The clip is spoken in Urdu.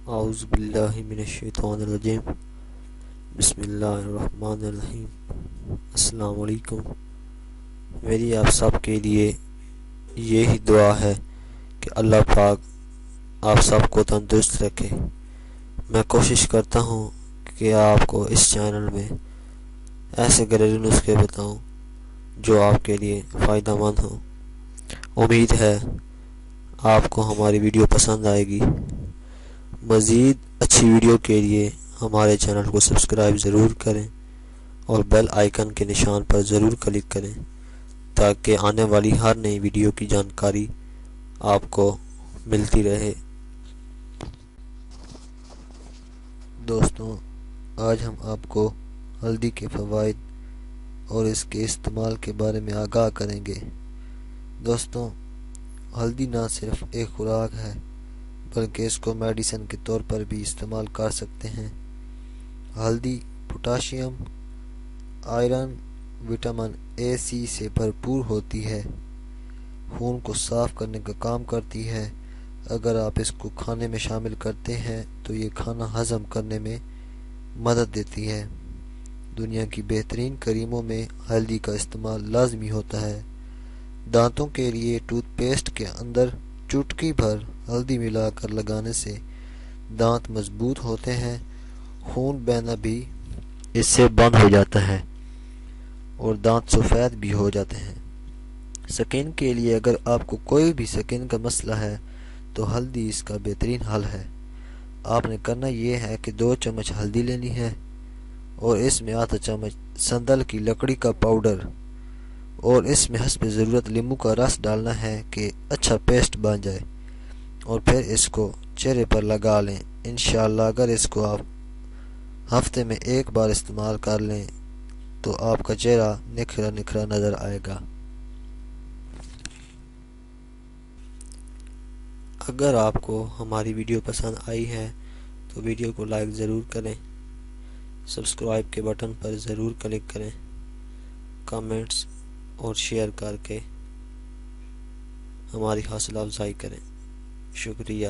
اعوذ باللہ من الشیطان الرجیم بسم اللہ الرحمن الرحیم۔ السلام علیکم۔ میری آپ سب کے لیے یہی دعا ہے کہ اللہ پاک آپ سب کو تندرست رکھے۔ میں کوشش کرتا ہوں کہ آپ کو اس چینل میں ایسے گھریلو نسخے بتاؤں جو آپ کے لیے فائدہ مند ہوں۔ امید ہے آپ کو ہماری ویڈیو پسند آئے گی۔ مزید اچھی ویڈیو کے لیے ہمارے چینل کو سبسکرائب ضرور کریں اور بیل آئیکن کے نشان پر ضرور کلک کریں تاکہ آنے والی ہر نئی ویڈیو کی جانکاری آپ کو ملتی رہے۔ دوستوں، آج ہم آپ کو ہلدی کے فوائد اور اس کے استعمال کے بارے میں آگاہ کریں گے۔ دوستوں، ہلدی نہ صرف ایک خوراک ہے بلکہ اس کو میڈیسن کے طور پر بھی استعمال کر سکتے ہیں۔ ہلدی پوٹاشیم، آئرن، وٹامن اے سی سے بھرپور ہوتی ہے، خون کو صاف کرنے کا کام کرتی ہے۔ اگر آپ اس کو کھانے میں شامل کرتے ہیں تو یہ کھانا ہضم کرنے میں مدد دیتی ہے۔ دنیا کی بہترین کریموں میں ہلدی کا استعمال لازمی ہوتا ہے۔ دانتوں کے لیے ٹوتھ پیسٹ کے اندر چٹکی بھر ہلدی ملا کر لگانے سے دانت مضبوط ہوتے ہیں، خون بہنا بھی اس سے بند ہو جاتا ہے اور دانت سفید بھی ہو جاتے ہیں۔ سکن کے لیے اگر آپ کو کوئی بھی سکن کا مسئلہ ہے تو ہلدی اس کا بہترین حل ہے۔ آپ نے کرنا یہ ہے کہ 2 چمچ ہلدی لینی ہے اور اس میں آدھا چمچ سندل کی لکڑی کا پاؤڈر اور اس میں حسب ضرورت لیموں کا رس ڈالنا ہے کہ اچھا پیسٹ بن جائے، اور پھر اس کو چہرے پر لگا لیں۔ انشاءاللہ اگر اس کو آپ ہفتے میں 1 بار استعمال کر لیں تو آپ کا چہرہ نکھرا نکھرا نظر آئے گا۔ اگر آپ کو ہماری ویڈیو پسند آئی ہے تو ویڈیو کو لائک ضرور کریں، سبسکرائب کے بٹن پر ضرور کلک کریں، کامنٹس اور شیئر کر کے ہماری حوصلہ افزائی کریں۔ شکریہ۔